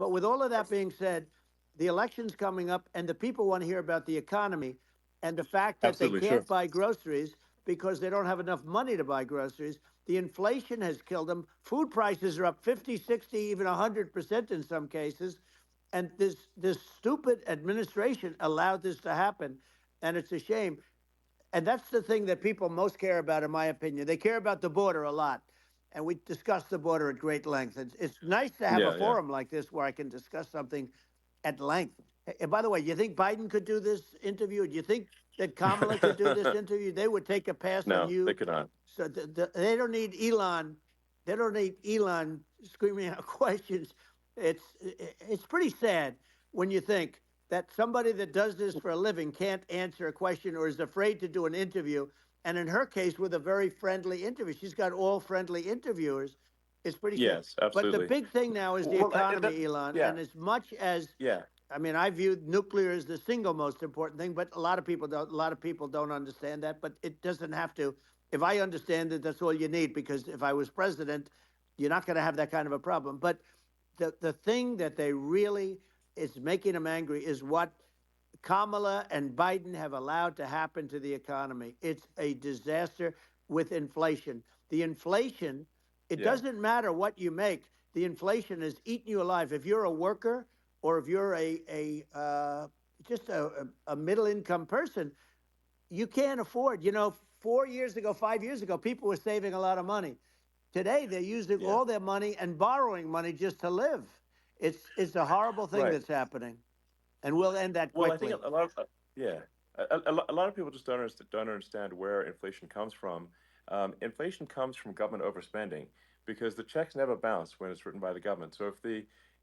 But with all of that being said, the election's coming up, and the people want to hear about the economy and the fact that they Absolutely, sure. can't buy groceries because they don't have enough money to buy groceries. The inflation has killed them. Food prices are up 50, 60, even 100% in some cases. And this stupid administration allowed this to happen. And it's a shame. And that's the thing that people most care about, in my opinion. They care about the border a lot. And we discuss the border at great length. It's nice to have a Yeah, yeah. forum like this where I can discuss something at length. And by the way, do you think Biden could do this interview? Do you think that Kamala could do this interview? They would take a pass on No, they you. could not. So they don't need Elon. They don't need Elon screaming out questions. It's pretty sad when you think that somebody that does this for a living can't answer a question or is afraid to do an interview. And in her case, with a very friendly interview, she's got all friendly interviewers. It's pretty sad. Yes, But the absolutely. big thing now is the Well, economy, Elon. yeah, And as much as yeah, I mean, I view nuclear as the single most important thing, but a lot of people don't. A lot of people don't understand that. But it doesn't have to. If I understand it, that's all you need. Because if I was president, you're not going to have that kind of a problem. But the thing that they really is making them angry is what Kamala and Biden have allowed to happen to the economy. It's a disaster with inflation. The inflation, it yeah, doesn't matter what you make. The inflation has eaten you alive. If you're a worker or if you're just a middle income person, you can't afford. 4 years ago, 5 years ago, people were saving a lot of money. Today, they're using yeah. all their money and borrowing money just to live. It's a horrible thing Right. that's happening, and we'll end that Well, I think quickly. a lot of yeah, a lot of people just don't understand where inflation comes from. Inflation comes from government overspending because the checks never bounce when it's written by the government. So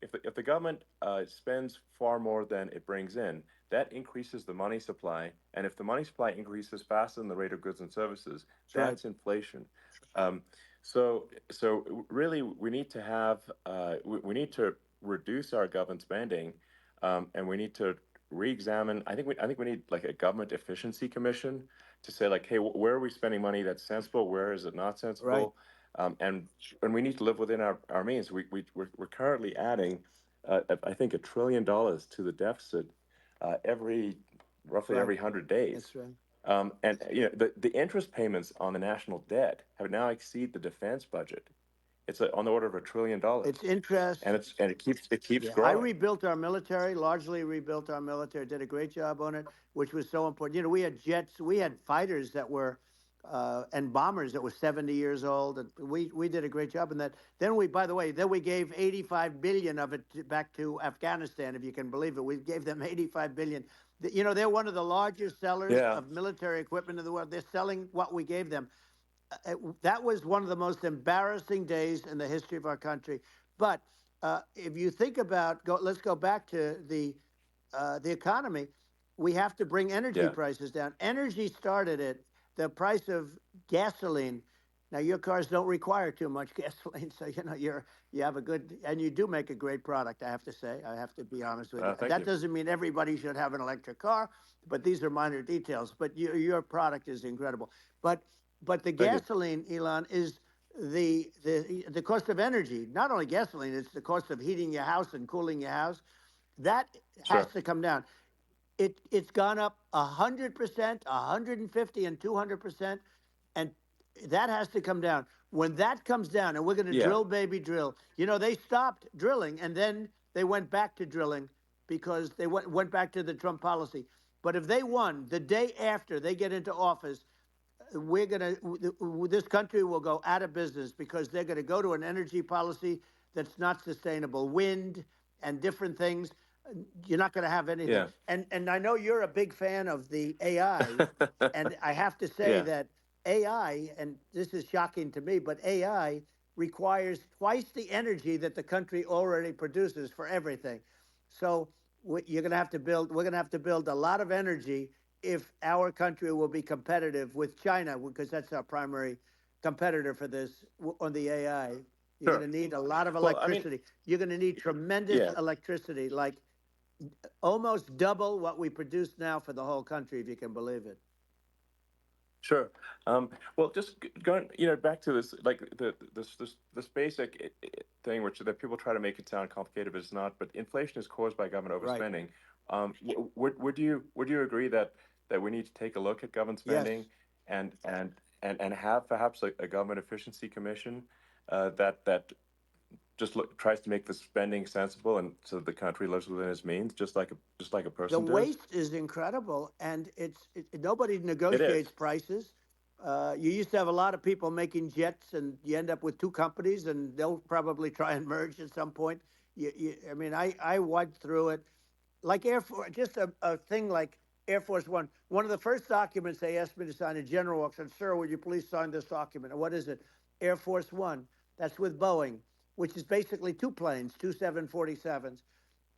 if the government spends far more than it brings in, that increases the money supply, and if the money supply increases faster than the rate of goods and services, That's right. that's inflation. Um, so really, we need to have we need to reduce our government spending, and we need to re-examine. I think we need like a government efficiency commission to say like, hey, where are we spending money that's sensible? Where is it not Right. sensible? And we need to live within our means. We're currently adding, I think, $1 trillion to the deficit every roughly Right. every 100 days. That's right. And the interest payments on the national debt have now exceed the defense budget. It's on the order of $1 trillion, It's interest. and it keeps Yeah, I growing. rebuilt our military, largely rebuilt our military, did a great job on it, which was so important. We had jets, we had fighters that were, and bombers that were 70 years old. And we did a great job in that. Then by the way, then we gave 85 billion of it back to Afghanistan, if you can believe it. We gave them 85 billion. They're one of the largest sellers Yeah, of military equipment in the world. They're selling what we gave them. That was one of the most embarrassing days in the history of our country. But if you think about, let's go back to the economy. We have to bring energy yeah, prices down. Energy started at the price of gasoline. Now your cars don't require too much gasoline, so you have a good, and you do make a great product. I have to say, I have to be honest with you. thank That you. doesn't mean everybody should have an electric car, but these are minor details. But your product is incredible. But the Thank you. gasoline, Elon, is the cost of energy. Not only gasoline, it's the cost of heating your house and cooling your house. That has Sure. to come down. It's gone up 100%, 150, and 200%, and that has to come down. When that comes down, and we're going to Yeah, drill, baby, drill. They stopped drilling, and then they went back to drilling because they went back to the Trump policy. But if they won the day after they get into office, this country will go out of business because they're going to go to an energy policy that's not sustainable, wind and different things. You're not going to have anything. yeah, And I know you're a big fan of the AI, and I have to say yeah, that AI, and this is shocking to me, but AI requires twice the energy that the country already produces for everything. So you're going to have to build. We're going to have to build a lot of energy if our country will be competitive with China, because that's our primary competitor for this on the AI. You're going sure. to need a lot of Well, I mean, electricity. You're going to need tremendous yeah, electricity, like almost double what we produce now for the whole country, if you can believe it. Sure. Well, just going, back to this, like this basic thing, which that people try to make it sound complicated, but it's not. But inflation is caused by government Right. overspending. Would you agree that we need to take a look at government Yes. spending and have perhaps a government efficiency commission that just tries to make the spending sensible and so that the country lives within its means, just like a The person does. waste is incredible, and nobody It negotiates is. prices. You used to have a lot of people making jets, and you end up with two companies, and they'll probably try and merge at some point. I mean, I went through it like Air Force, just a thing like Air Force One. One of the first documents they asked me to sign, a general walks said, "Sir, would you please sign this document?" And what is it? Air Force One. That's with Boeing, which is basically two planes, two 747s,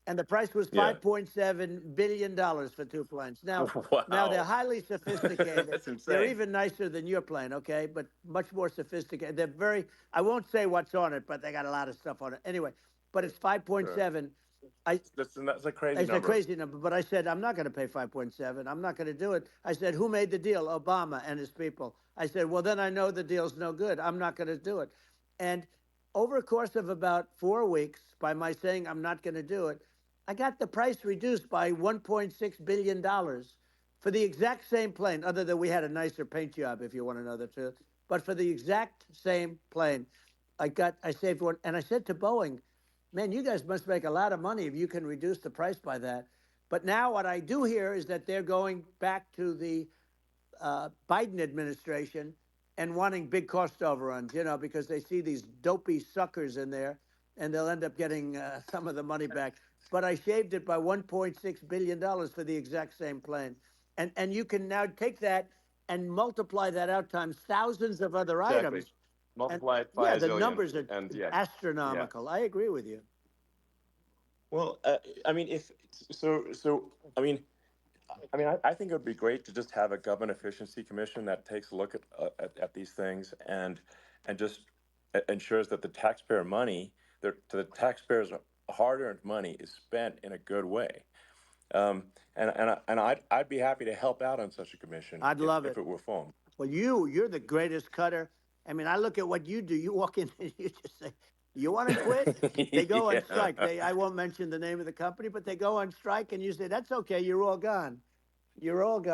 and the price was Yeah. $5.7 billion for two planes. Now they're Wow. highly sophisticated. That's They're insane. even nicer than your plane, okay? But much more sophisticated. They're very. I won't say what's on it, but they got a lot of stuff on it. Anyway, but it's five point Sure. seven. I That's a crazy It's a number. crazy number, but I said I'm not going to pay 5.7. I'm not going to do it. I said, who made the deal? Obama and his people. I said, well, then I know the deal's no good. I'm not going to do it. And over a course of about 4 weeks, by my saying I'm not going to do it, I got the price reduced by $1.6 billion for the exact same plane. Other than we had a nicer paint job, if you want to know the truth. But for the exact same plane, I saved one, and I said to Boeing, man, you guys must make a lot of money if you can reduce the price by that. But now what I do hear is that they're going back to the Biden administration and wanting big cost overruns, because they see these dopey suckers in there, and they'll end up getting some of the money back. But I shaved it by $1.6 billion for the exact same plane, and you can now take that and multiply that out times thousands of other Exactly. items, and Multiply it by yeah, a the zillion, numbers are and yeah, yeah. astronomical. I agree with you. Well, I mean, if so, I think it would be great to just have a government efficiency commission that takes a look at these things and just ensures that the taxpayer money, the taxpayers' hard-earned money, is spent in a good way. I'd be happy to help out on such a commission I'd if love if it. it were formed. Well, you're the greatest cutter. I mean, I look at what you do. You walk in and you just say, "You want to quit?" They go on Yeah. strike. I won't mention the name of the company, but they go on strike, and you say, "That's okay. You're all gone. You're all gone."